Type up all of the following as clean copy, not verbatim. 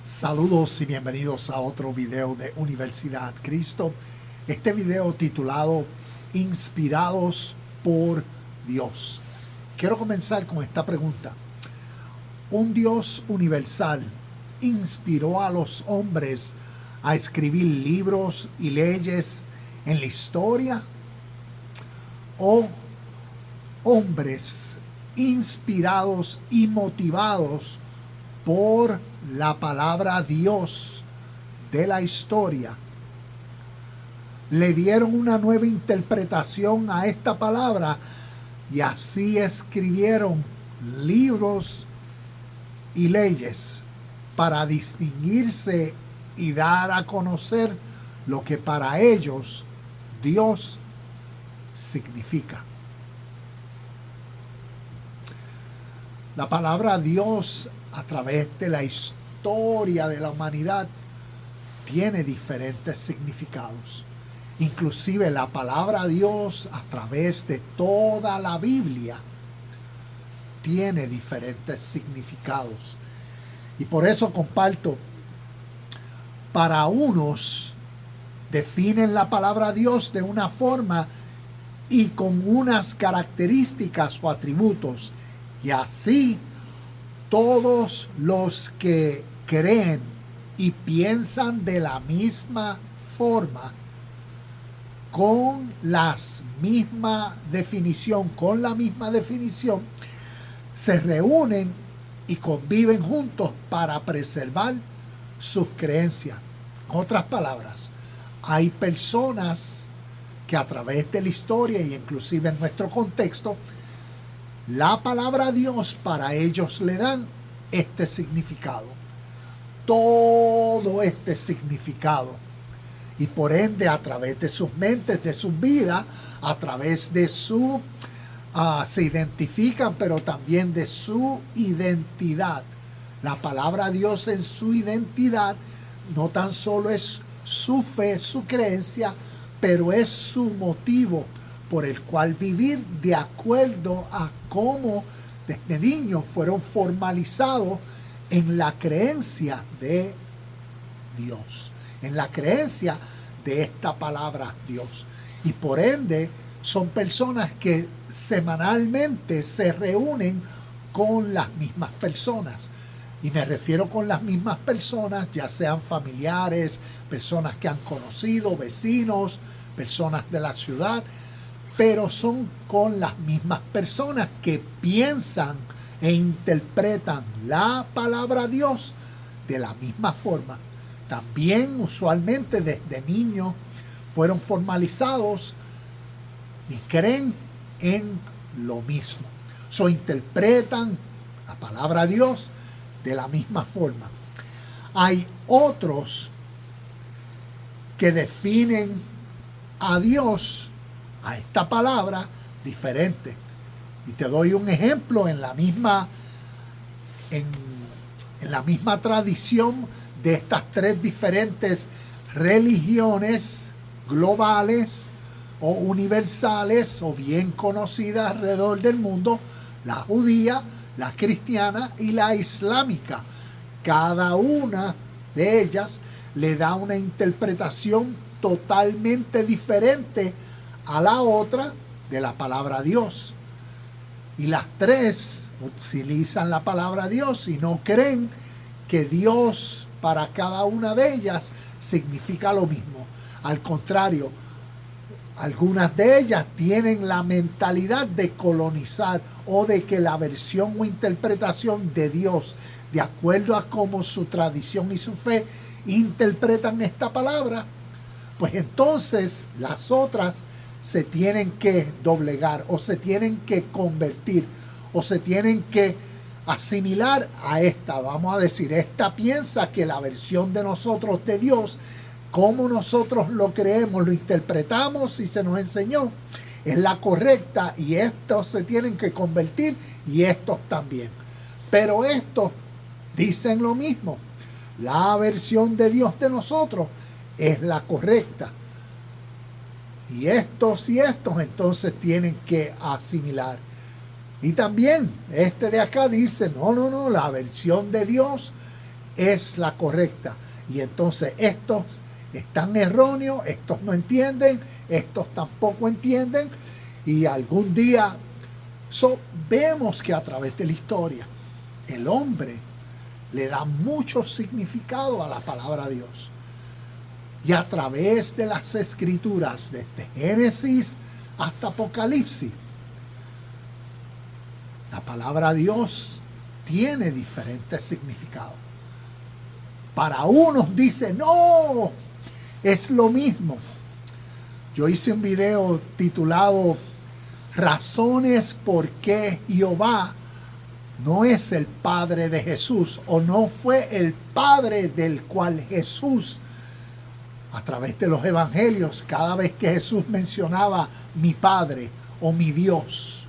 Saludos y bienvenidos a otro video de Universidad Cristo. Este video titulado Inspirados por Dios. Quiero comenzar con esta pregunta. ¿Un Dios universal inspiró a los hombres a escribir libros y leyes en la historia? ¿O hombres inspirados y motivados por la palabra Dios de la historia le dieron una nueva interpretación a esta palabra y así escribieron libros y leyes para distinguirse y dar a conocer lo que para ellos Dios significa? La palabra Dios a través de la historia de la humanidad tiene diferentes significados. Inclusive la palabra Dios a través de toda la Biblia tiene diferentes significados. Y por eso comparto, para unos definen la palabra Dios de una forma y con unas características o atributos, y así todos los que creen y piensan de la misma forma, con la misma definición, se reúnen y conviven juntos para preservar sus creencias. En otras palabras, hay personas que a través de la historia y inclusive en nuestro contexto, la palabra Dios para ellos le dan este significado, todo este significado. Y por ende, a través de sus mentes, de sus vidas, a través de se identifican, pero también de su identidad. La palabra Dios en su identidad no tan solo es su fe, su creencia, pero es su motivo por el cual vivir de acuerdo a cómo desde niños fueron formalizados en la creencia de Dios, en la creencia de esta palabra Dios. Y por ende son personas que semanalmente se reúnen con las mismas personas. Y me refiero con las mismas personas, ya sean familiares, personas que han conocido, vecinos, personas de la ciudad, pero son con las mismas personas que piensan e interpretan la palabra Dios de la misma forma. También usualmente desde niños fueron formalizados y creen en lo mismo. Interpretan la palabra Dios de la misma forma. Hay otros que definen a Dios, a esta palabra, diferente. Y te doy un ejemplo en la misma tradición de estas tres diferentes religiones globales o universales o bien conocidas alrededor del mundo: la judía, la cristiana y la islámica. Cada una de ellas le da una interpretación totalmente diferente a la otra de la palabra Dios. Y las tres utilizan la palabra Dios y no creen que Dios para cada una de ellas significa lo mismo. Al contrario, algunas de ellas tienen la mentalidad de colonizar o de que la versión o interpretación de Dios, de acuerdo a cómo su tradición y su fe interpretan esta palabra, pues entonces las otras se tienen que doblegar o se tienen que convertir o se tienen que asimilar a esta. Vamos a decir, esta piensa que la versión de nosotros de Dios, como nosotros lo creemos, lo interpretamos y se nos enseñó, es la correcta, y estos se tienen que convertir y estos también. Pero estos dicen lo mismo, la versión de Dios de nosotros es la correcta. Y estos entonces tienen que asimilar. Y también este de acá dice, no, la versión de Dios es la correcta. Y entonces estos están erróneos, estos no entienden, estos tampoco entienden. Y algún día vemos que a través de la historia el hombre le da mucho significado a la palabra de Dios. Y a través de las escrituras, desde Génesis hasta Apocalipsis, la palabra de Dios tiene diferentes significados. Para unos dice, no, es lo mismo. Yo hice un video titulado Razones por qué Jehová no es el Padre de Jesús, o no fue el Padre del cual Jesús, a través de los evangelios, cada vez que Jesús mencionaba mi Padre o mi Dios.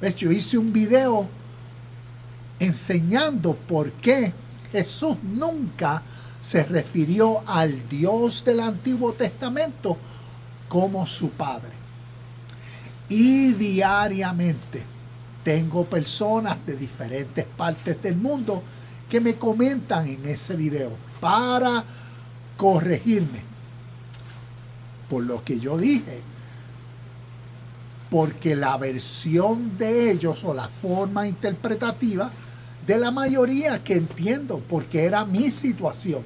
¿Ves? Yo hice un video enseñando por qué Jesús nunca se refirió al Dios del Antiguo Testamento como su Padre. Y diariamente tengo personas de diferentes partes del mundo que me comentan en ese video para corregirme por lo que yo dije, porque la versión de ellos o la forma interpretativa de la mayoría que entiendo, porque era mi situación.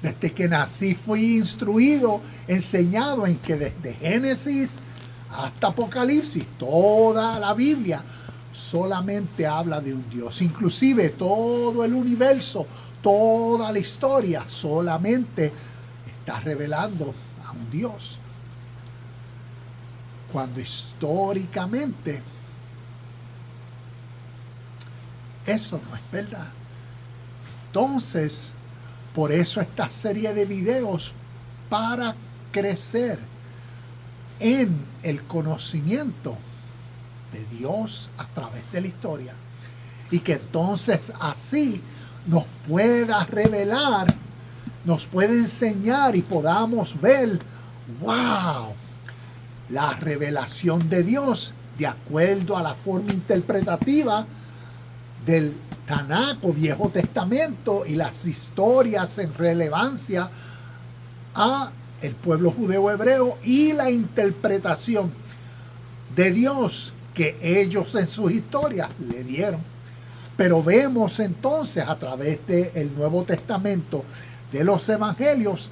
Desde que nací fui instruido, enseñado en que desde Génesis hasta Apocalipsis, toda la Biblia solamente habla de un Dios. Inclusive todo el universo, toda la historia solamente está revelando a un Dios. Cuando históricamente eso no es verdad. Entonces, por eso esta serie de videos para crecer en el conocimiento de Dios a través de la historia, y que entonces así nos pueda revelar, nos puede enseñar y podamos ver, wow, la revelación de Dios de acuerdo a la forma interpretativa del Tanakh o Viejo Testamento y las historias en relevancia a el pueblo judeo hebreo y la interpretación de Dios que ellos en sus historias le dieron. Pero vemos entonces a través del Nuevo Testamento, de los evangelios,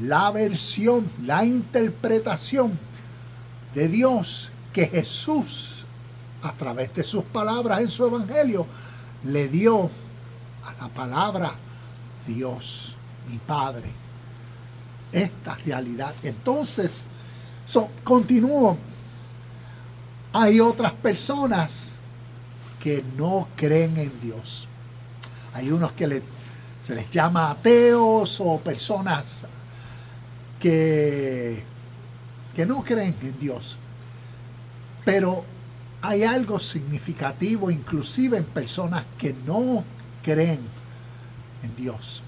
la versión, la interpretación de Dios que Jesús, a través de sus palabras en su evangelio, le dio a la palabra Dios, mi Padre. Esta realidad. Entonces, continúo. Hay otras personas que no creen en Dios. Hay unos que se les llama ateos, o personas que no creen en Dios. Pero hay algo significativo, inclusive en personas que no creen en Dios.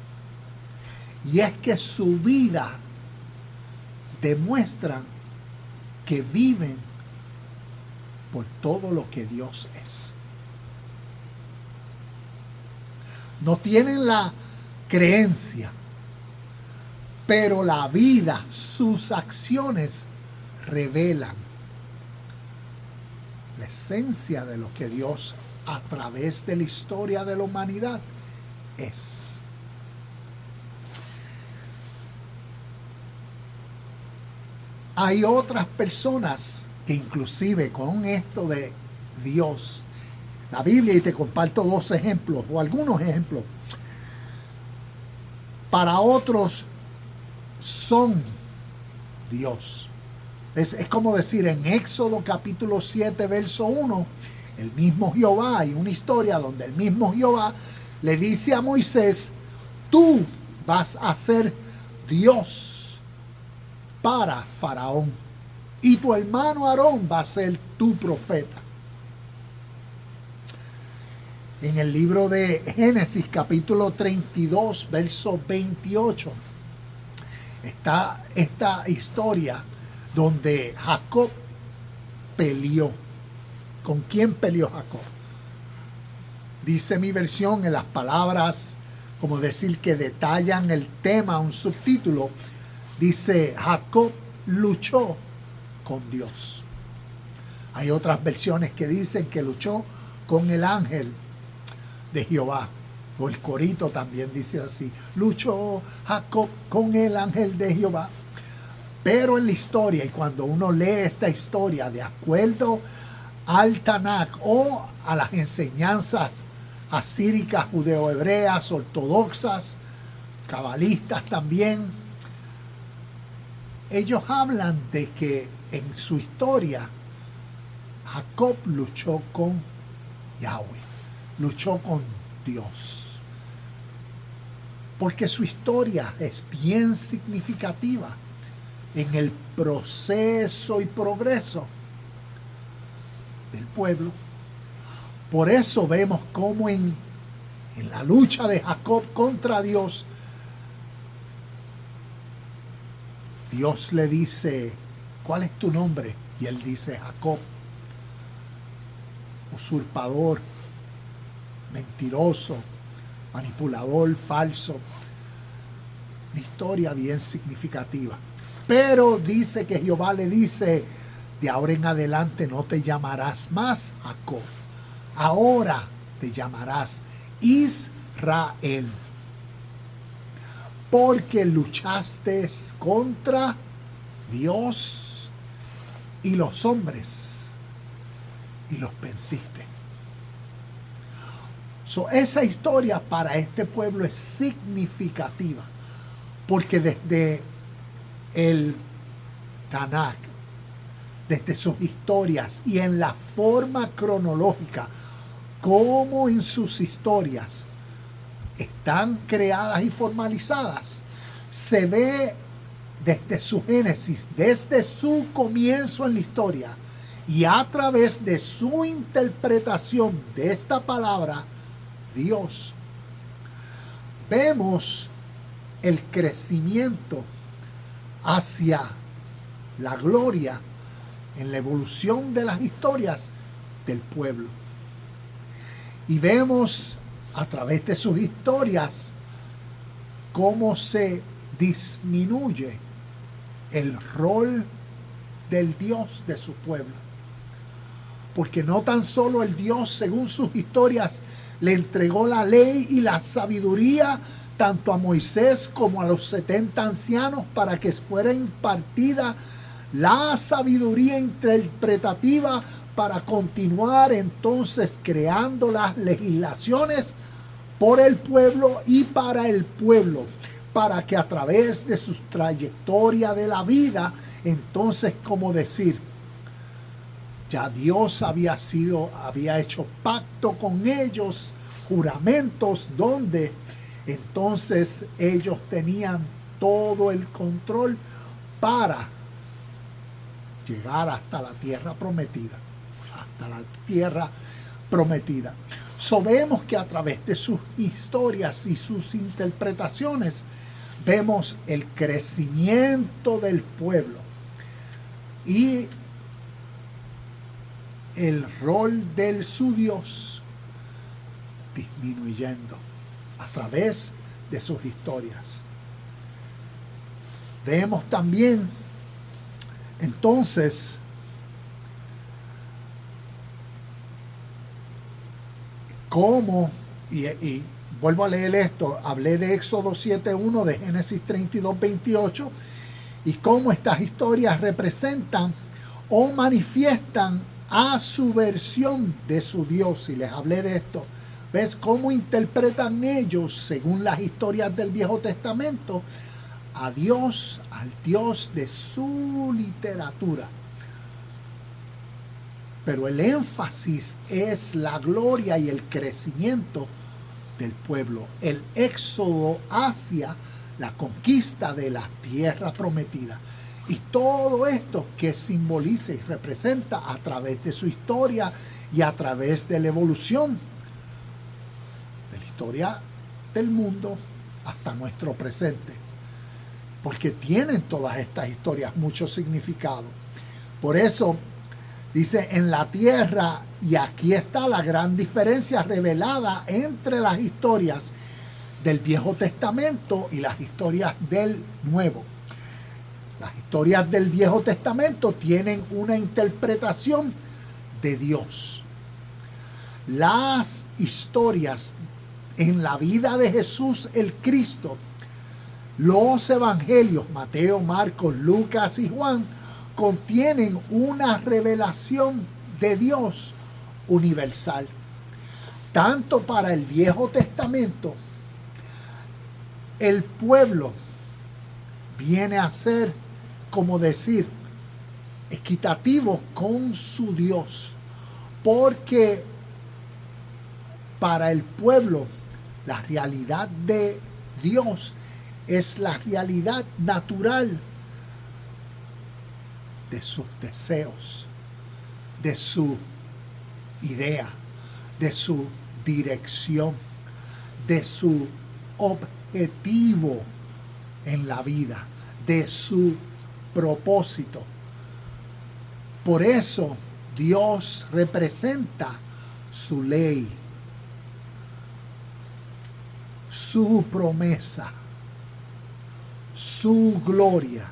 Y es que su vida demuestran que viven por todo lo que Dios es. No tienen la creencia, pero la vida, sus acciones revelan la esencia de lo que Dios a través de la historia de la humanidad es. Hay otras personas que inclusive con esto de Dios, la Biblia, y te comparto dos ejemplos o algunos ejemplos, para otros son Dios. Es como decir en Éxodo capítulo 7 verso 1, el mismo Jehová, hay una historia donde el mismo Jehová le dice a Moisés, tú vas a ser Dios para Faraón y tu hermano Aarón va a ser tu profeta. En el libro de Génesis capítulo 32 verso 28 está esta historia donde Jacob peleó. ¿Con quién peleó Jacob? Dice mi versión en las palabras, como decir que detallan el tema, un subtítulo, dice Jacob luchó con Dios. Hay otras versiones que dicen que luchó con el ángel de Jehová. O el corito también dice así, luchó Jacob con el ángel de Jehová. Pero en la historia, y cuando uno lee esta historia de acuerdo al Tanakh o a las enseñanzas asíricas, judeo-hebreas, ortodoxas, cabalistas también, ellos hablan de que en su historia Jacob luchó con Yahweh, luchó con Dios. Porque su historia es bien significativa en el proceso y progreso del pueblo. Por eso vemos cómo en la lucha de Jacob contra Dios, Dios le dice, ¿cuál es tu nombre? Y él dice, Jacob, usurpador, mentiroso, manipulador, falso. Una historia bien significativa. Pero dice que Jehová le dice, de ahora en adelante no te llamarás más Jacob. Ahora te llamarás Israel. Porque luchaste contra Dios y los hombres y los venciste. Esa historia para este pueblo es significativa. Porque desde el Tanakh, desde sus historias y en la forma cronológica, como en sus historias están creadas y formalizadas, se ve desde su génesis, desde su comienzo en la historia y a través de su interpretación de esta palabra, Dios. Vemos el crecimiento hacia la gloria en la evolución de las historias del pueblo. Y vemos a través de sus historias cómo se disminuye el rol del Dios de su pueblo. Porque no tan solo el Dios, según sus historias, le entregó la ley y la sabiduría tanto a Moisés como a los 70 ancianos para que fuera impartida la sabiduría interpretativa para continuar entonces creando las legislaciones por el pueblo y para el pueblo, para que a través de su trayectoria de la vida, entonces, como decir, ya Dios había hecho pacto con ellos, juramentos donde entonces ellos tenían todo el control para llegar hasta la tierra prometida. Vemos que a través de sus historias y sus interpretaciones vemos el crecimiento del pueblo y el rol de su Dios disminuyendo a través de sus historias. Vemos también entonces cómo, y vuelvo a leer esto, hablé de Éxodo 7:1, de Génesis 32:28, y cómo estas historias representan o manifiestan a su versión de su Dios, y les hablé de esto. ¿Ves cómo interpretan ellos, según las historias del Viejo Testamento, a Dios, al Dios de su literatura? Pero el énfasis es la gloria y el crecimiento del pueblo, el éxodo hacia la conquista de la tierra prometida. Y todo esto que simboliza y representa a través de su historia y a través de la evolución de la historia del mundo hasta nuestro presente. Porque tienen todas estas historias mucho significado. Por eso dice, en la tierra Y aquí está la gran diferencia revelada entre las historias del Viejo Testamento y las historias del Nuevo. Las historias del Viejo Testamento tienen una interpretación de Dios. Las historias en la vida de Jesús el Cristo, los evangelios, Mateo, Marcos, Lucas y Juan, contienen una revelación de Dios universal. Tanto para el Viejo Testamento, el pueblo viene a ser, como decir, equitativo con su Dios, porque para el pueblo la realidad de Dios es la realidad natural de sus deseos, de su idea, de su dirección, de su objetivo en la vida, de su propósito. Por eso Dios representa su ley, su promesa, su gloria.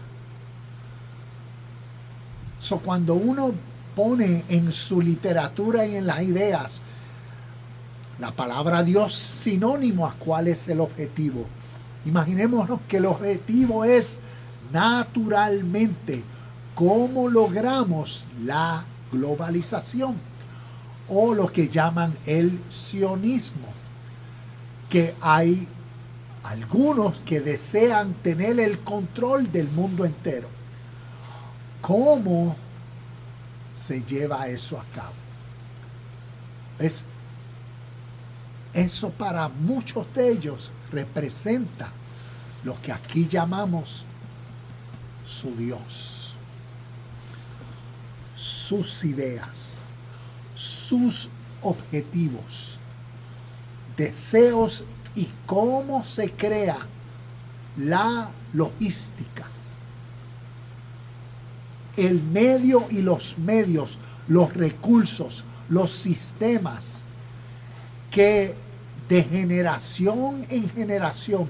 Cuando uno pone en su literatura y en las ideas la palabra Dios sinónimo a cuál es el objetivo, imaginémonos que el objetivo es naturalmente cómo logramos la globalización o lo que llaman el sionismo, que hay algunos que desean tener el control del mundo entero. ¿Cómo se lleva eso a cabo? Eso para muchos de ellos representa lo que aquí llamamos su Dios, sus ideas, sus objetivos, deseos y cómo se crea la logística, el medio y los medios, los recursos, los sistemas que de generación en generación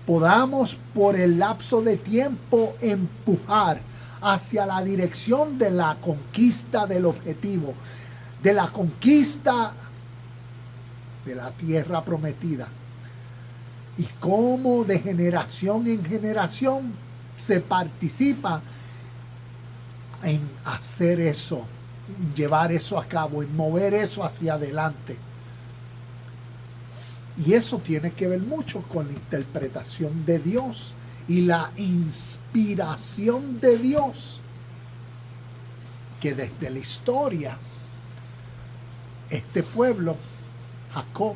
podamos por el lapso de tiempo empujar hacia la dirección de la conquista del objetivo, de la conquista de la tierra prometida. Y cómo de generación en generación se participa en hacer eso, en llevar eso a cabo, en mover eso hacia adelante. Y eso tiene que ver mucho con la interpretación de Dios y la inspiración de Dios, que desde la historia este pueblo, Jacob,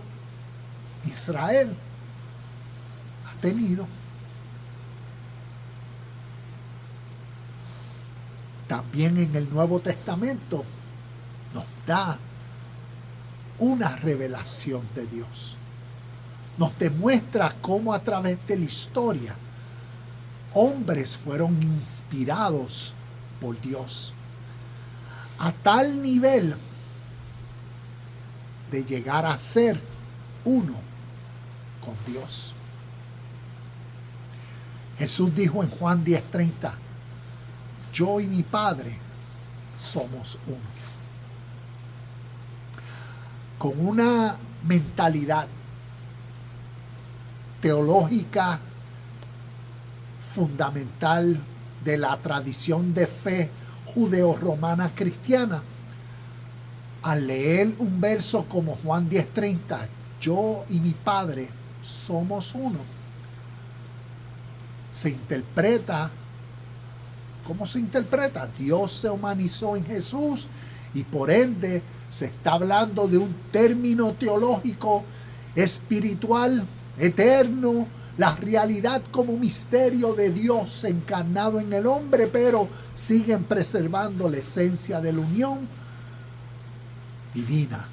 Israel, ha tenido. También en el Nuevo Testamento nos da una revelación de Dios. Nos demuestra cómo a través de la historia hombres fueron inspirados por Dios a tal nivel de llegar a ser uno con Dios. Jesús dijo en Juan 10:30, yo y mi Padre somos uno. Con una mentalidad teológica fundamental de la tradición de fe judeo-romana cristiana, al leer un verso como Juan 10:30, yo y mi Padre somos uno, se interpreta. ¿Cómo se interpreta? Dios se humanizó en Jesús y por ende se está hablando de un término teológico, espiritual, eterno, la realidad como misterio de Dios encarnado en el hombre, pero siguen preservando la esencia de la unión divina.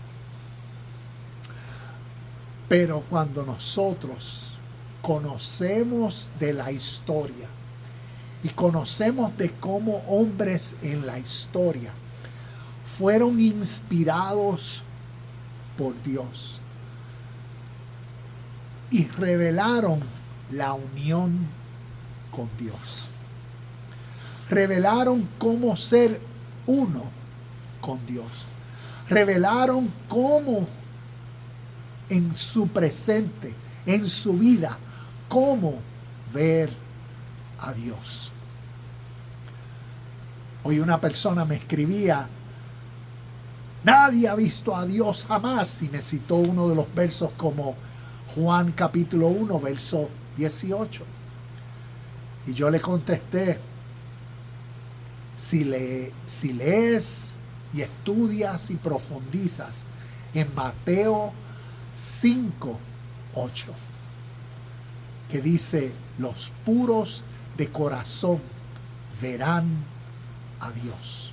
Pero cuando nosotros conocemos de la historia y conocemos de cómo hombres en la historia fueron inspirados por Dios y revelaron la unión con Dios. Revelaron cómo ser uno con Dios. Revelaron cómo en su presente, en su vida, cómo ver a Dios. Hoy una persona me escribía: nadie ha visto a Dios jamás, y me citó uno de los versos como Juan capítulo 1, verso 18. Y yo le contesté: si lees y estudias y profundizas en Mateo 5, 8, que dice: los puros de corazón verán a Dios.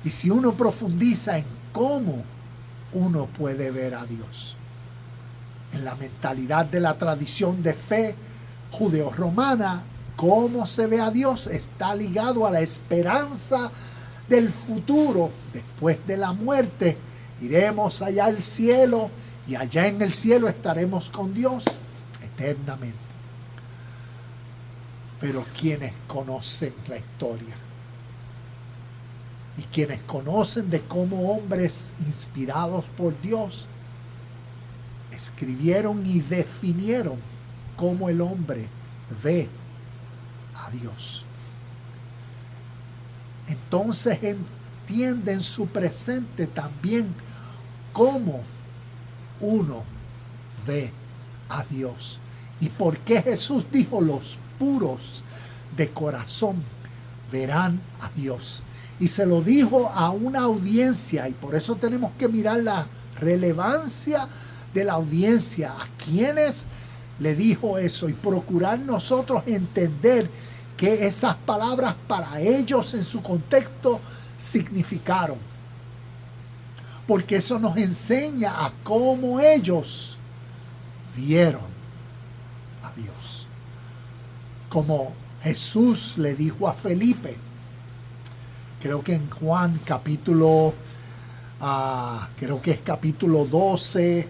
Y si uno profundiza en cómo uno puede ver a Dios, en la mentalidad de la tradición de fe judeo-romana, cómo se ve a Dios está ligado a la esperanza del futuro. Después de la muerte iremos allá al cielo, y allá en el cielo estaremos con Dios eternamente. Pero quienes conocen la historia y quienes conocen de cómo hombres inspirados por Dios escribieron y definieron cómo el hombre ve a Dios, entonces entienden su presente también cómo uno ve a Dios. ¿Y por qué Jesús dijo: los puros de corazón verán a Dios? Y se lo dijo a una audiencia, y por eso tenemos que mirar la relevancia de la audiencia, a quienes le dijo eso, y procurar nosotros entender que esas palabras para ellos en su contexto significaron. Porque eso nos enseña a cómo ellos vieron a Dios. Como Jesús le dijo a Felipe, creo que en Juan capítulo, creo que es capítulo 12,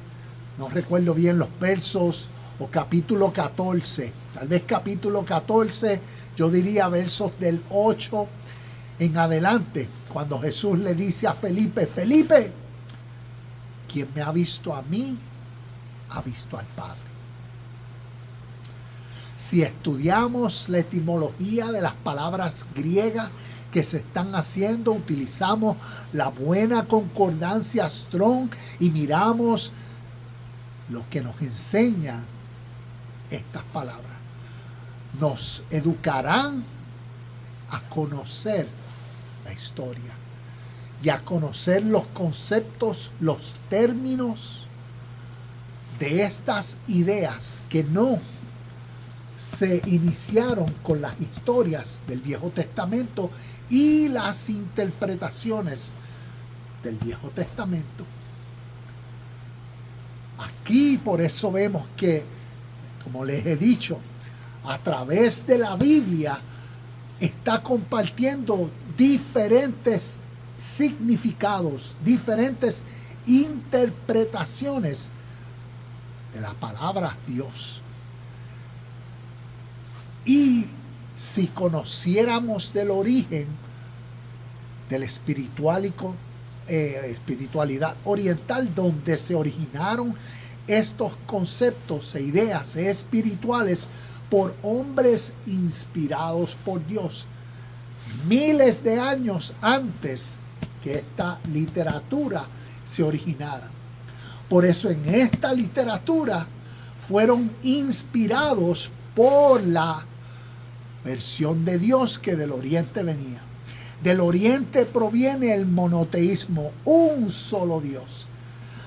no recuerdo bien los versos, o capítulo 14, tal vez capítulo 14, yo diría versos del 8 en adelante, cuando Jesús le dice a Felipe: Felipe, quien me ha visto a mí, ha visto al Padre. Si estudiamos la etimología de las palabras griegas que se están haciendo, utilizamos la buena concordancia Strong y miramos lo que nos enseñan estas palabras, nos educarán a conocer la historia y a conocer los conceptos, los términos de estas ideas que no se iniciaron con las historias del Viejo Testamento y las interpretaciones del Viejo Testamento. Aquí por eso vemos que, como les he dicho, a través de la Biblia está compartiendo diferentes significados, diferentes interpretaciones de la palabra Dios. Y si conociéramos del origen de la espiritualidad oriental, donde se originaron estos conceptos e ideas espirituales por hombres inspirados por Dios, miles de años antes que esta literatura se originara. Por eso en esta literatura fueron inspirados por la versión de Dios que del oriente venía. Del oriente proviene el monoteísmo, un solo Dios.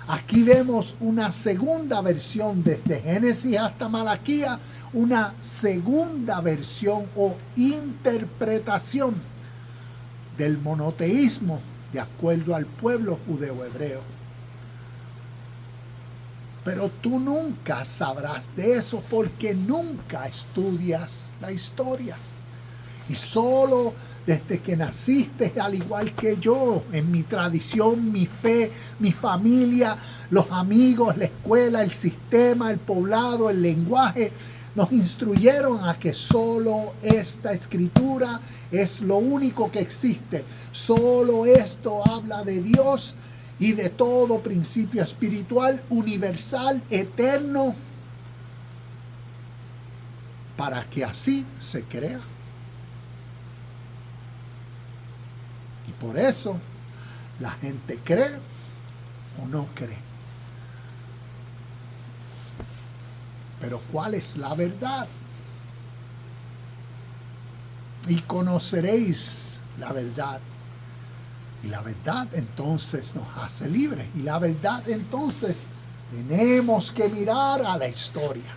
Aquí vemos una segunda versión, desde Génesis hasta Malaquías, una segunda versión o interpretación del monoteísmo de acuerdo al pueblo judeo-hebreo. Pero tú nunca sabrás de eso porque nunca estudias la historia. Y solo desde que naciste, al igual que yo, en mi tradición, mi fe, mi familia, los amigos, la escuela, el sistema, el poblado, el lenguaje, nos instruyeron a que solo esta escritura es lo único que existe. Solo esto habla de Dios y de todo principio espiritual, universal, eterno, para que así se crea. Y por eso la gente cree o no cree. Pero ¿cuál es la verdad? Y conoceréis la verdad. Y la verdad entonces nos hace libres. Y la verdad entonces tenemos que mirar a la historia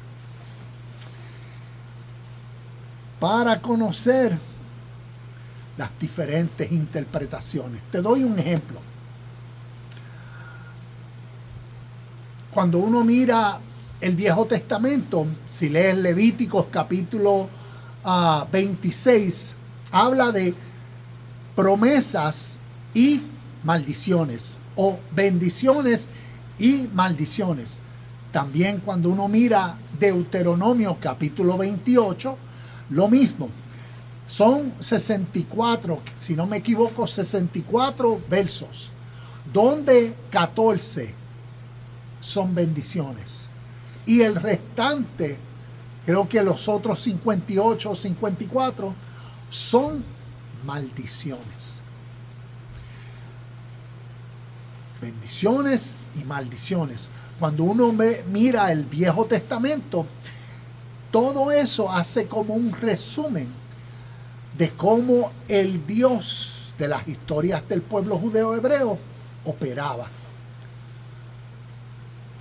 para conocer las diferentes interpretaciones. Te doy un ejemplo. Cuando uno mira el Viejo Testamento, si lees Levíticos capítulo 26, habla de promesas y maldiciones, o bendiciones y maldiciones. También cuando uno mira Deuteronomio capítulo 28, lo mismo. Son 64, si no me equivoco, 64 versos, donde 14 son bendiciones. Y el restante, creo que los otros 58 o 54, son maldiciones. Bendiciones y maldiciones. Cuando uno mira el Viejo Testamento, todo eso hace como un resumen de cómo el Dios de las historias del pueblo judeo hebreo operaba.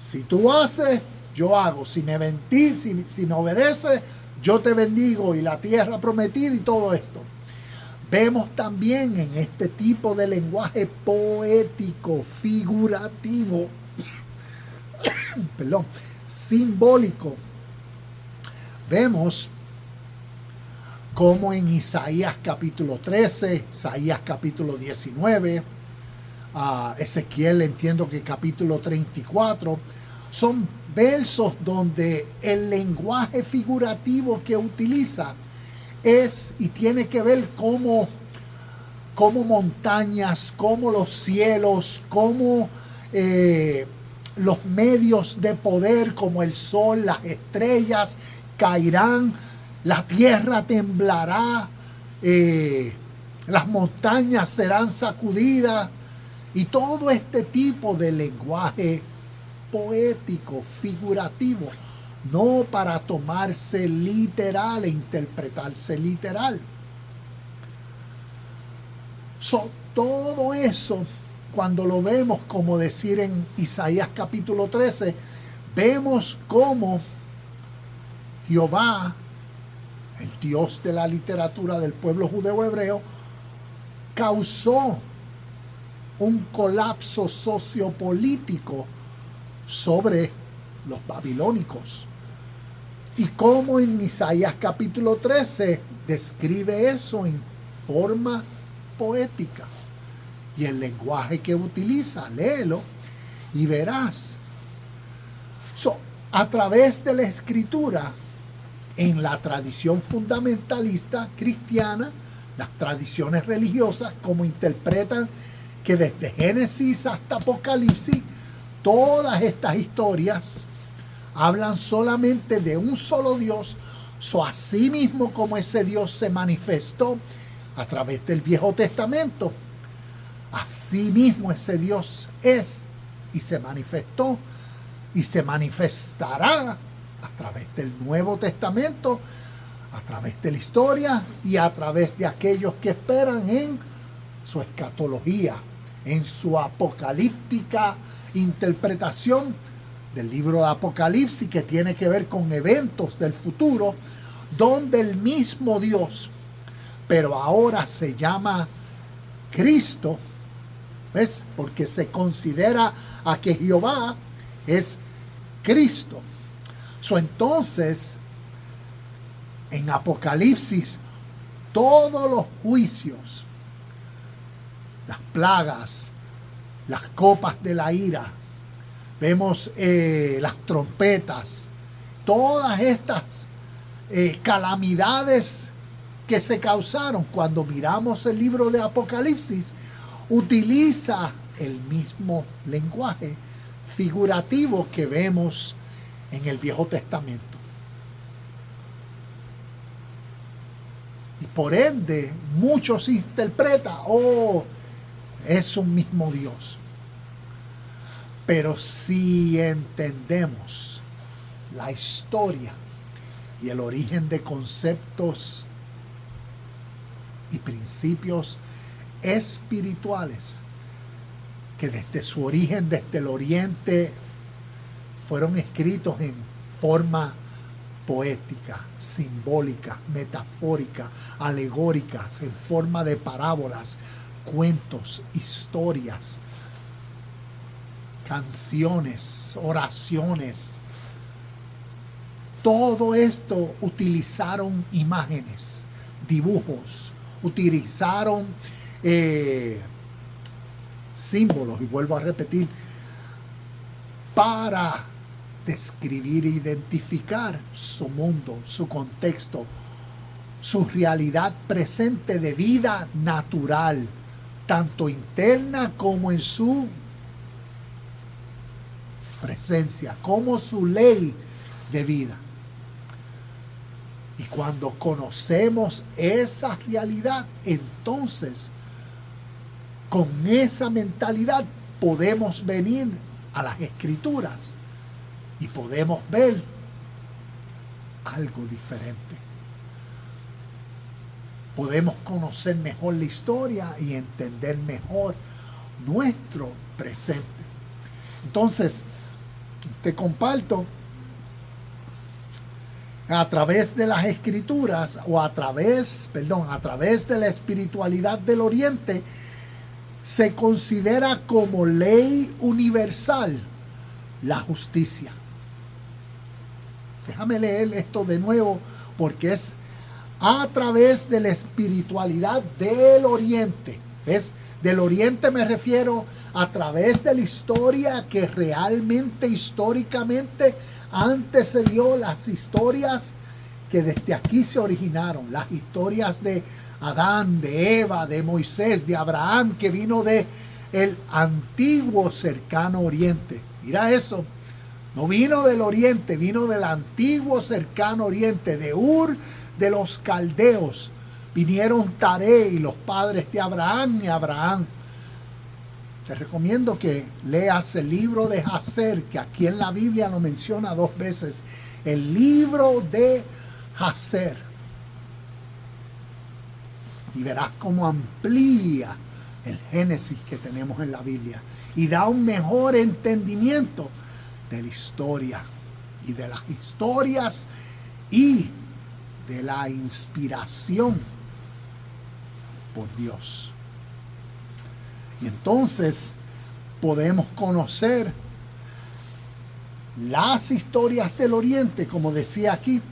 Si tú haces, yo hago. Si me mentís, si me obedeces, yo te bendigo, y la tierra prometida y todo esto. Vemos también en este tipo de lenguaje poético, figurativo, perdón, simbólico, vemos como en Isaías capítulo 13, Isaías capítulo 19, Ezequiel entiendo que capítulo 34, son versos donde el lenguaje figurativo que utiliza es y tiene que ver como montañas, como los cielos, como los medios de poder, como el sol, las estrellas caerán, la tierra temblará, las montañas serán sacudidas, y todo este tipo de lenguaje poético, figurativo, no para tomarse literal e interpretarse literal. Todo eso, cuando lo vemos, como decir en Isaías capítulo 13, vemos cómo Jehová, el Dios de la literatura del pueblo judeo hebreo, causó un colapso sociopolítico sobre los babilónicos. Y como en Isaías capítulo 13 describe eso en forma poética. Y el lenguaje que utiliza, léelo y verás. A través de la escritura, en la tradición fundamentalista cristiana, las tradiciones religiosas, como interpretan que desde Génesis hasta Apocalipsis, todas estas historias hablan solamente de un solo Dios. Así mismo como ese Dios se manifestó a través del Viejo Testamento, así mismo ese Dios es y se manifestó y se manifestará a través del Nuevo Testamento, a través de la historia y a través de aquellos que esperan en su escatología, en su apocalíptica interpretación del libro de Apocalipsis, que tiene que ver con eventos del futuro, donde el mismo Dios, pero ahora se llama Cristo, ¿ves? Porque se considera a que Jehová es Cristo. Entonces, en Apocalipsis, todos los juicios, las plagas, las copas de la ira, vemos las trompetas, todas estas calamidades que se causaron. Cuando miramos el libro de Apocalipsis, utiliza el mismo lenguaje figurativo que vemos en el Viejo Testamento. Y por ende, muchos interpretan, es un mismo Dios. Pero si entendemos la historia y el origen de conceptos y principios espirituales que desde su origen, desde el oriente, fueron escritos en forma poética, simbólica, metafórica, alegóricas, en forma de parábolas, cuentos, historias, canciones, oraciones. Todo esto utilizaron imágenes, dibujos, utilizaron símbolos, y vuelvo a repetir, para describir e identificar su mundo, su contexto, su realidad presente de vida natural, tanto interna como en su presencia, como su ley de vida. Y cuando conocemos esa realidad, entonces con esa mentalidad podemos venir a las Escrituras y podemos ver algo diferente. Podemos conocer mejor la historia y entender mejor nuestro presente. Entonces, te comparto, a través de las Escrituras a través de la espiritualidad del Oriente, se considera como ley universal la justicia. Déjame leer esto de nuevo, porque es a través de la espiritualidad del Oriente. ¿Ves? Del Oriente me refiero a través de la historia que realmente, históricamente, antes se dio, las historias que desde aquí se originaron, las historias de Adán, de Eva, de Moisés, de Abraham, que vino de el antiguo cercano Oriente. Mira eso, no vino del Oriente, vino del antiguo cercano Oriente, de Ur de los caldeos. Vinieron Taré y los padres de Abraham y Abraham. Te recomiendo que leas el libro de Jacer, que aquí en la Biblia lo menciona 2 veces. El libro de Jacer. Y verás cómo amplía el Génesis que tenemos en la Biblia. Y da un mejor entendimiento de la historia. Y de las historias y de la inspiración por Dios. Y entonces podemos conocer las historias del Oriente, como decía aquí,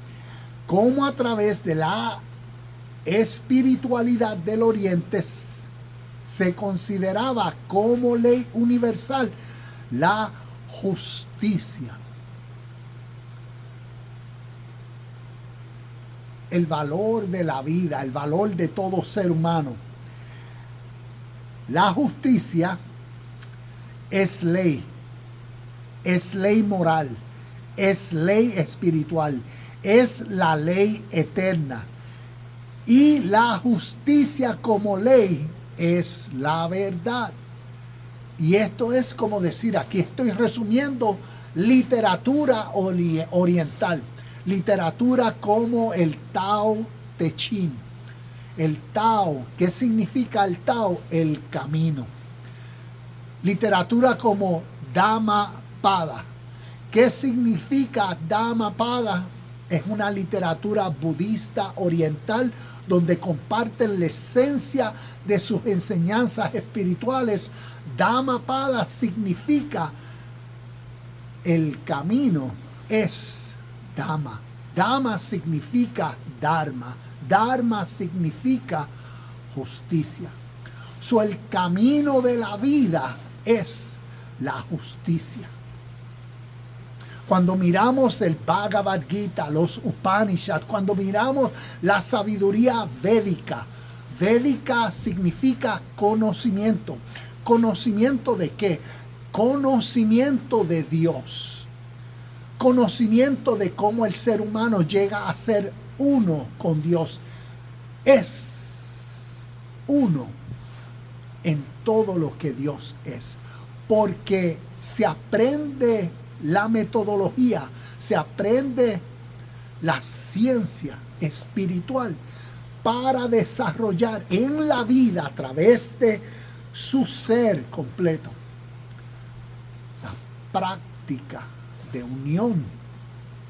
como a través de la espiritualidad del Oriente se consideraba como ley universal la justicia. El valor de la vida, el valor de todo ser humano. La justicia es ley moral, es ley espiritual, es la ley eterna. Y la justicia como ley es la verdad. Y esto es como decir, aquí estoy resumiendo literatura oriental, literatura como el Tao Te Ching. El Tao, ¿qué significa el Tao? El camino. Literatura como Dhammapada. ¿Qué significa Dhammapada? Es una literatura budista oriental donde comparten la esencia de sus enseñanzas espirituales. Dhammapada significa el camino es Dhamma, Dhamma significa Dharma. Dharma significa justicia. So, el camino de la vida es la justicia. Cuando miramos el Bhagavad Gita, los Upanishads, cuando miramos la sabiduría védica, védica significa conocimiento. ¿Conocimiento de qué? Conocimiento de Dios. Conocimiento de cómo el ser humano llega a ser uno con Dios. Es uno en todo lo que Dios es. Porque se aprende la metodología, se aprende la ciencia espiritual para desarrollar en la vida a través de su ser completo la práctica de unión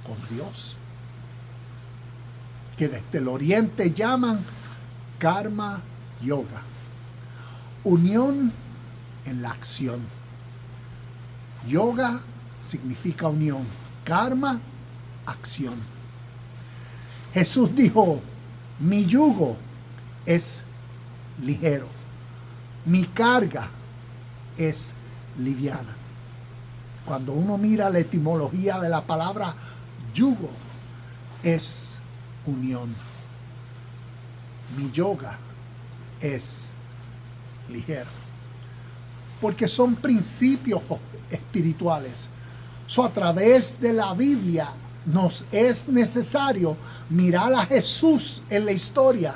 con Dios, que desde el oriente llaman karma yoga, unión en la acción. Yoga significa unión, karma, acción. Jesús dijo: mi yugo es ligero, mi carga es liviana. Cuando uno mira la etimología de la palabra yugo, es unión. Mi yoga es ligero. Porque son principios espirituales. A través de la Biblia nos es necesario mirar a Jesús en la historia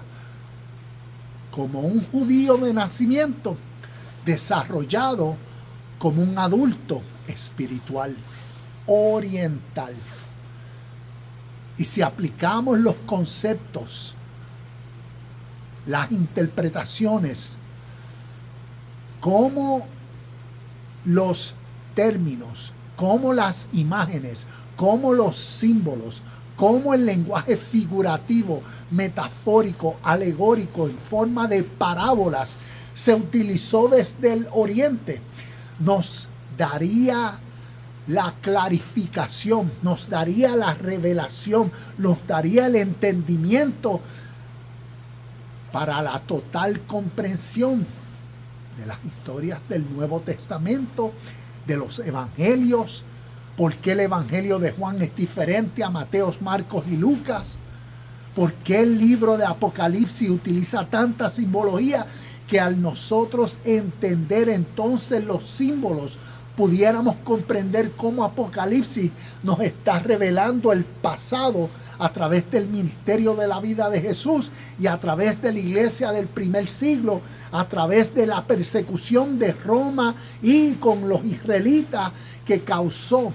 como un judío de nacimiento, desarrollado como un adulto espiritual, oriental. Y si aplicamos los conceptos, las interpretaciones, como los términos, como las imágenes, como los símbolos, como el lenguaje figurativo, metafórico, alegórico, en forma de parábolas, se utilizó desde el oriente, nos daría la clarificación, nos daría la revelación, nos daría el entendimiento para la total comprensión de las historias del Nuevo Testamento, de los evangelios. ¿Por qué el evangelio de Juan es diferente a Mateos, Marcos y Lucas? ¿Por qué el libro de Apocalipsis utiliza tanta simbología que al nosotros entender entonces los símbolos pudiéramos comprender cómo Apocalipsis nos está revelando el pasado a través del ministerio de la vida de Jesús y a través de la iglesia del primer siglo, a través de la persecución de Roma y con los israelitas que causó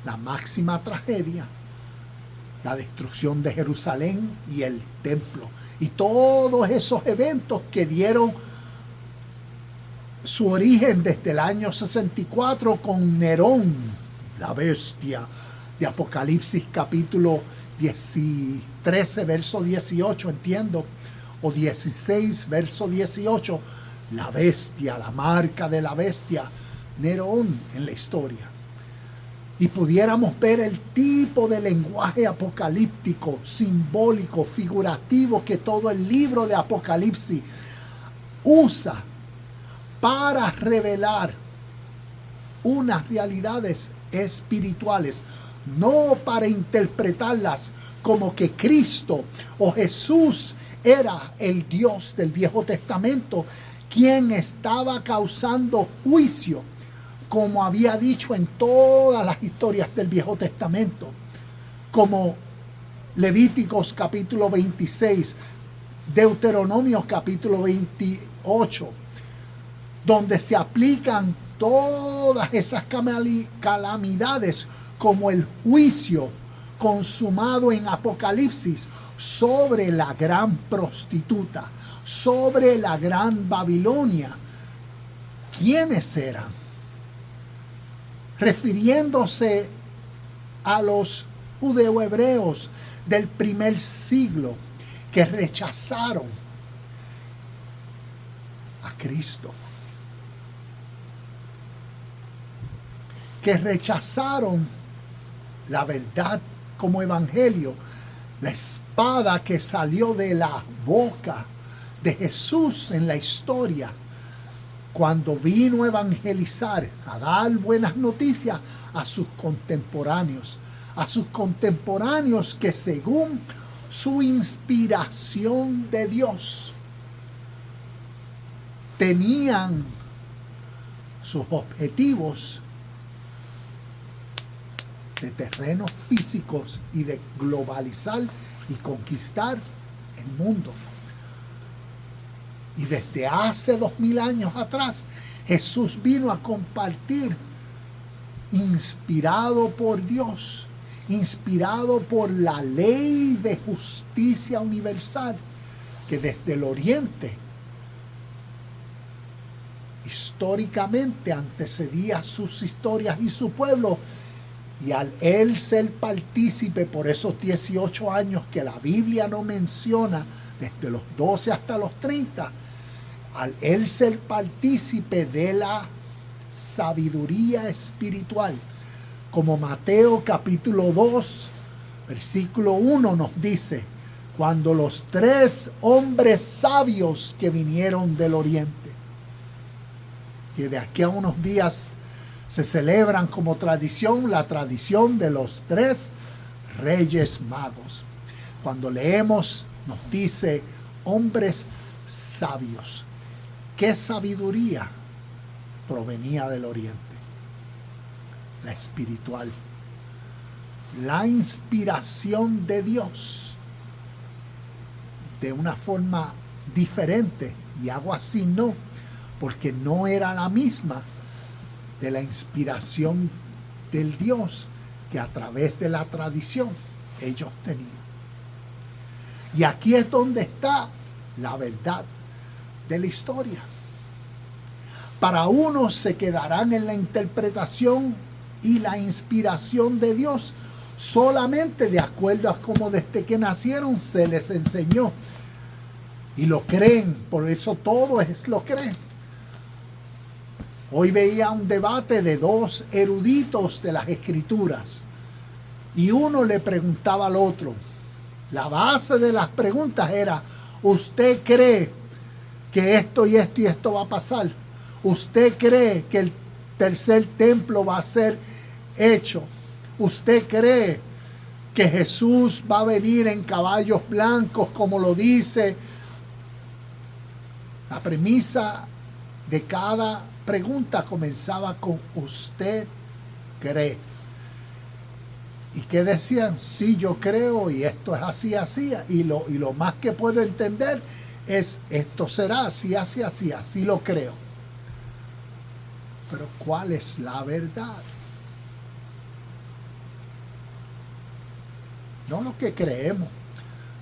la máxima tragedia, la destrucción de Jerusalén y el templo, y todos esos eventos que dieron su origen desde el año 64 con Nerón, la bestia de Apocalipsis capítulo 13, verso 18, entiendo, o 16, verso 18, la bestia, la marca de la bestia, Nerón en la historia. Y pudiéramos ver el tipo de lenguaje apocalíptico, simbólico, figurativo que todo el libro de Apocalipsis usa para revelar unas realidades espirituales, no para interpretarlas como que Cristo o Jesús era el Dios del Viejo Testamento, quien estaba causando juicio, como había dicho en todas las historias del Viejo Testamento, como Levíticos capítulo 26, Deuteronomio capítulo 28, donde se aplican todas esas calamidades como el juicio consumado en Apocalipsis sobre la gran prostituta, sobre la gran Babilonia. ¿Quiénes eran? Refiriéndose a los judeohebreos del primer siglo que rechazaron a Cristo, que rechazaron la verdad como evangelio, la espada que salió de la boca de Jesús en la historia, cuando vino a evangelizar, a dar buenas noticias a sus contemporáneos que según su inspiración de Dios tenían sus objetivos de terrenos físicos y de globalizar y conquistar el mundo. Y desde hace 2000 años atrás, Jesús vino a compartir, inspirado por Dios, inspirado por la ley de justicia universal, que desde el oriente históricamente antecedía sus historias y su pueblo. Y al él ser partícipe por esos 18 años que la Biblia no menciona, desde los 12 hasta los 30, al él ser partícipe de la sabiduría espiritual, como Mateo capítulo 2, versículo 1 nos dice, cuando los 3 hombres sabios que vinieron del oriente, que de aquí a unos días se celebran como tradición, la tradición de los 3 reyes magos. Cuando leemos, nos dice hombres sabios. ¿Qué sabiduría provenía del oriente? La espiritual. La inspiración de Dios de una forma diferente. Y hago así no, porque no era la misma de la inspiración del Dios que a través de la tradición ellos tenían. Y aquí es donde está la verdad de la historia. Para unos se quedarán en la interpretación y la inspiración de Dios solamente de acuerdo a cómo desde que nacieron se les enseñó. Y lo creen, por eso todo lo creen. Hoy veía un debate de 2 eruditos de las escrituras y uno le preguntaba al otro. La base de las preguntas era, ¿usted cree que esto y esto y esto va a pasar? ¿Usted cree que el tercer templo va a ser hecho? ¿Usted cree que Jesús va a venir en caballos blancos como lo dice? La premisa de cada pregunta comenzaba con ¿usted cree? ¿Y qué decían? Sí, yo creo y esto es así, así. Y lo más que puedo entender es esto será así, así, así, así lo creo. Pero ¿cuál es la verdad? No lo que creemos.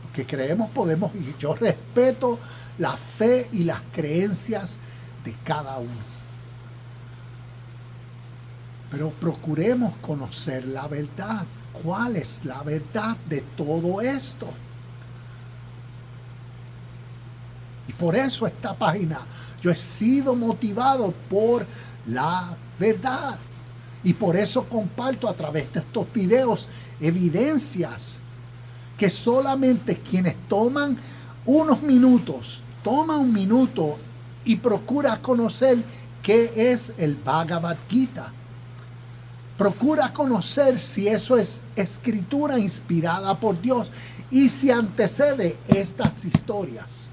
Lo que creemos podemos, y yo respeto la fe y las creencias de cada uno. Pero procuremos conocer la verdad. ¿Cuál es la verdad de todo esto? Y por eso esta página, yo he sido motivado por la verdad. Y por eso comparto a través de estos videos evidencias que solamente quienes toman unos minutos, toma un minuto y procura conocer qué es el Bhagavad Gita. Procura conocer si eso es escritura inspirada por Dios y si antecede estas historias.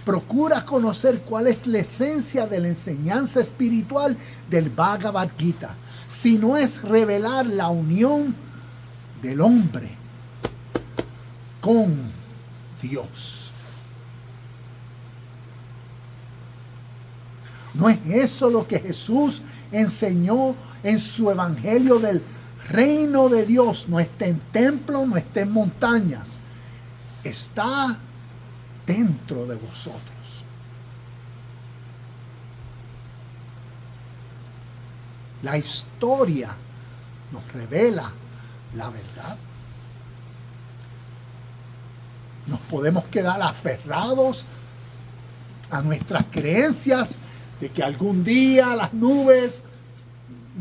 Procura conocer cuál es la esencia de la enseñanza espiritual del Bhagavad Gita. Si no es revelar la unión del hombre con Dios. ¿No es eso lo que Jesús enseñó en su evangelio del reino de Dios? No está en templos, no está en montañas. Está dentro de vosotros. La historia nos revela la verdad. Nos podemos quedar aferrados a nuestras creencias de que algún día las nubes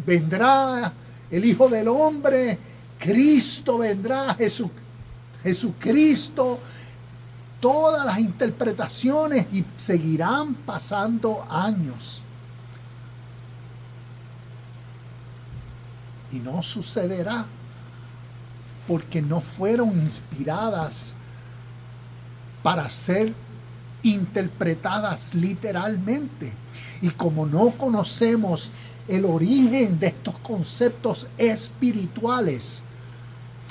vendrá el Hijo del Hombre, Cristo vendrá, Jesucristo, todas las interpretaciones, y seguirán pasando años. Y no sucederá porque no fueron inspiradas para ser interpretadas literalmente. Y como no conocemos el origen de estos conceptos espirituales,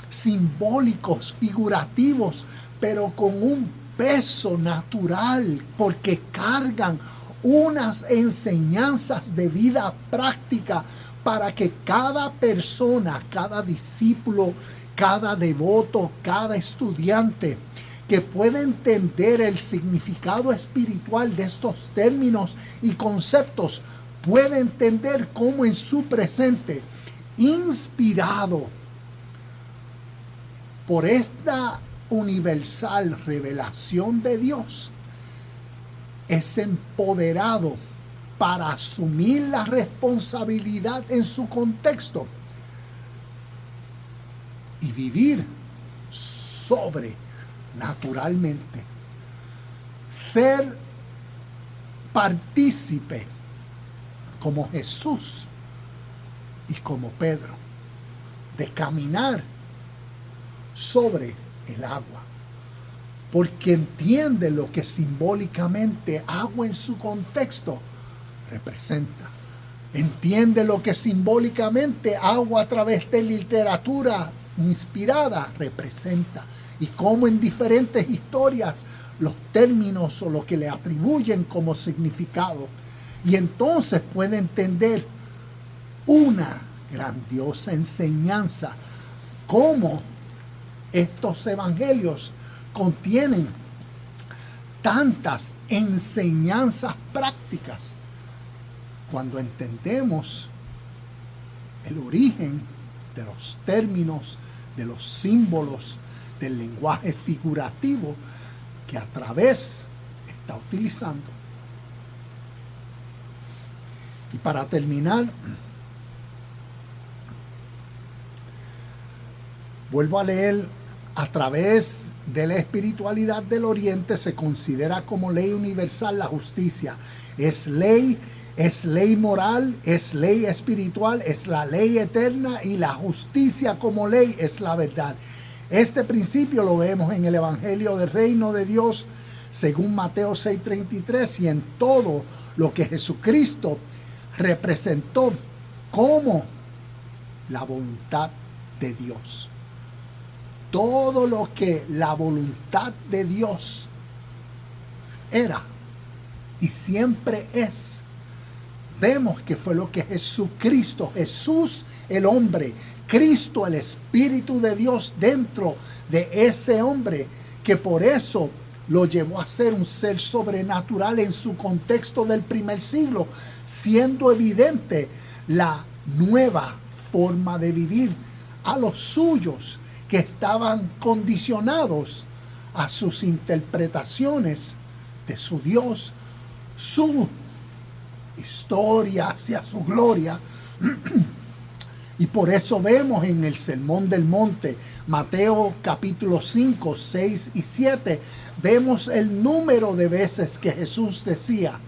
simbólicos, figurativos, pero con un peso natural, porque cargan unas enseñanzas de vida práctica para que cada persona, cada discípulo, cada devoto, cada estudiante que pueda entender el significado espiritual de estos términos y conceptos, puede entender cómo en su presente, inspirado por esta universal revelación de Dios, es empoderado para asumir la responsabilidad en su contexto y vivir sobrenaturalmente. Ser partícipe como Jesús y como Pedro, de caminar sobre el agua, porque entiende lo que simbólicamente agua en su contexto representa. Entiende lo que simbólicamente agua a través de literatura inspirada representa, y cómo en diferentes historias los términos o lo que le atribuyen como significado. Y entonces puede entender una grandiosa enseñanza, cómo estos evangelios contienen tantas enseñanzas prácticas cuando entendemos el origen de los términos, de los símbolos, del lenguaje figurativo que a través está utilizando. Y para terminar, vuelvo a leer: a través de la espiritualidad del Oriente se considera como ley universal la justicia. Es ley moral, es ley espiritual, es la ley eterna, y la justicia como ley es la verdad. Este principio lo vemos en el Evangelio del Reino de Dios según Mateo 6:33, y en todo lo que Jesucristo representó como la voluntad de Dios. Todo lo que la voluntad de Dios era y siempre es, vemos que fue lo que Jesucristo, Jesús el hombre, Cristo el Espíritu de Dios dentro de ese hombre, que por eso lo llevó a ser un ser sobrenatural en su contexto del primer siglo, siendo evidente la nueva forma de vivir a los suyos, que estaban condicionados a sus interpretaciones de su Dios, su historia hacia su gloria. Y por eso vemos en el Sermón del Monte, Mateo capítulo 5, 6 y 7, vemos el número de veces que Jesús decía: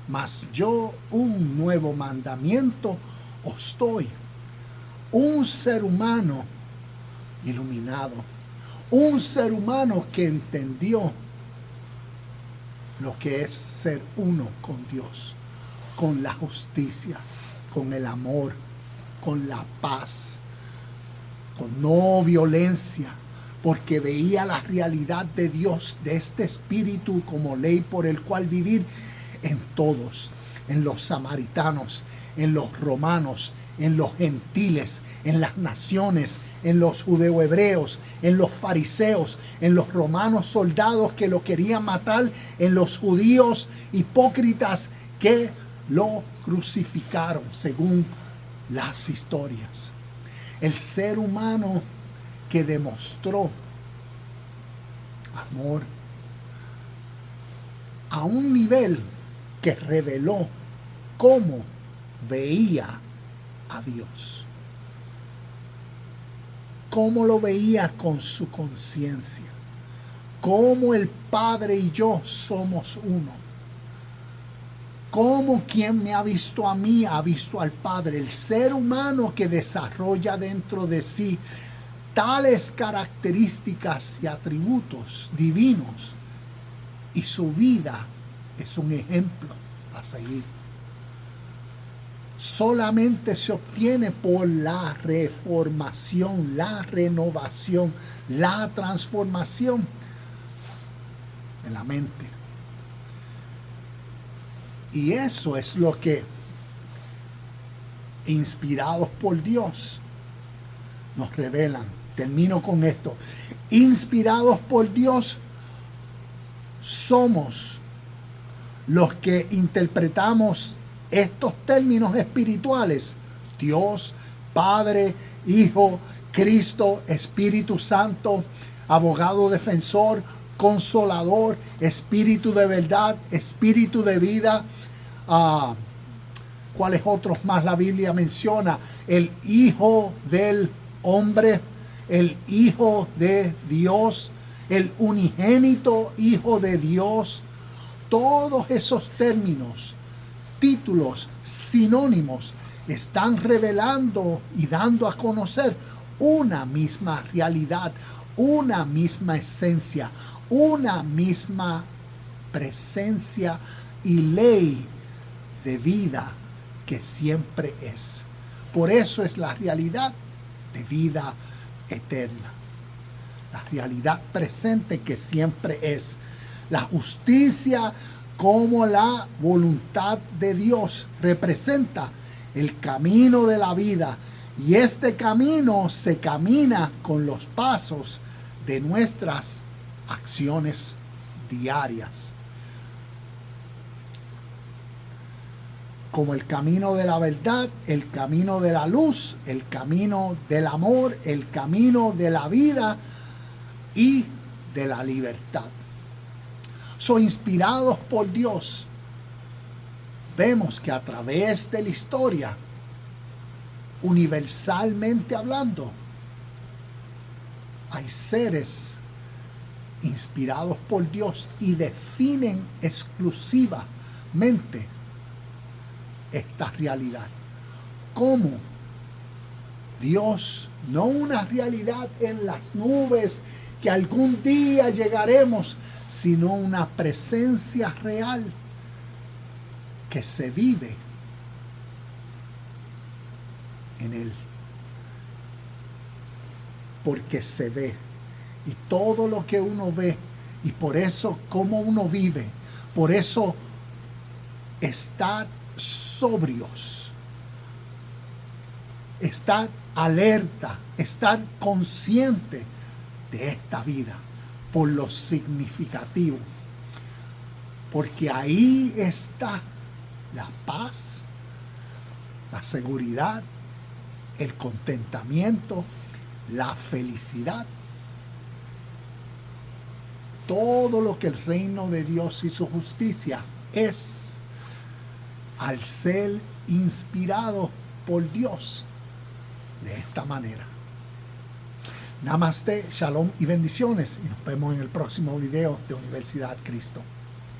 mas yo un nuevo mandamiento os doy. Un ser humano iluminado, un ser humano que entendió lo que es ser uno con Dios, con la justicia, con el amor, con la paz, con no violencia, porque veía la realidad de Dios, de este espíritu como ley por el cual vivir en todos, en los samaritanos, en los romanos, en los gentiles, en las naciones, en los judeo-hebreos, en los fariseos, en los romanos soldados que lo querían matar, en los judíos hipócritas que lo crucificaron, según las historias. El ser humano que demostró amor a un nivel que reveló cómo veía a Dios. cómo lo veía con su conciencia. Cómo el Padre y yo somos uno. Cómo quien me ha visto a mí ha visto al Padre. El ser humano que desarrolla dentro de sí tales características y atributos divinos, y su vida es un ejemplo a seguir. Solamente se obtiene por la reformación, la renovación, la transformación de la mente. Y eso es lo que, inspirados por Dios, nos revelan. Termino con esto. Inspirados por Dios, somos los que interpretamos estos términos espirituales: Dios, Padre, Hijo, Cristo, Espíritu Santo, abogado defensor, consolador, Espíritu de verdad, Espíritu de vida. ¿Cuáles otros más la Biblia menciona? El Hijo del Hombre, el Hijo de Dios, el unigénito Hijo de Dios. Todos esos términos, títulos, sinónimos, están revelando y dando a conocer una misma realidad, una misma esencia, una misma presencia y ley de vida que siempre es. Por eso es la realidad de vida eterna. La realidad presente que siempre es. La justicia como la voluntad de Dios representa el camino de la vida, y este camino se camina con los pasos de nuestras acciones diarias. Como el camino de la verdad, el camino de la luz, el camino del amor, el camino de la vida y de la libertad. Inspirados por Dios, vemos que a través de la historia, universalmente hablando, hay seres inspirados por Dios y definen exclusivamente esta realidad. Como Dios, no una realidad en las nubes que algún día llegaremos, sino una presencia real que se vive en Él. Porque se ve. Y todo lo que uno ve, y por eso cómo uno vive, por eso estar sobrios, estar alerta, estar consciente de esta vida, por lo significativo, porque ahí está la paz, la seguridad, el contentamiento, la felicidad, todo lo que el reino de Dios y su justicia es, al ser inspirado por Dios de esta manera. Namaste, shalom y bendiciones, y nos vemos en el próximo video de Universidad Cristo.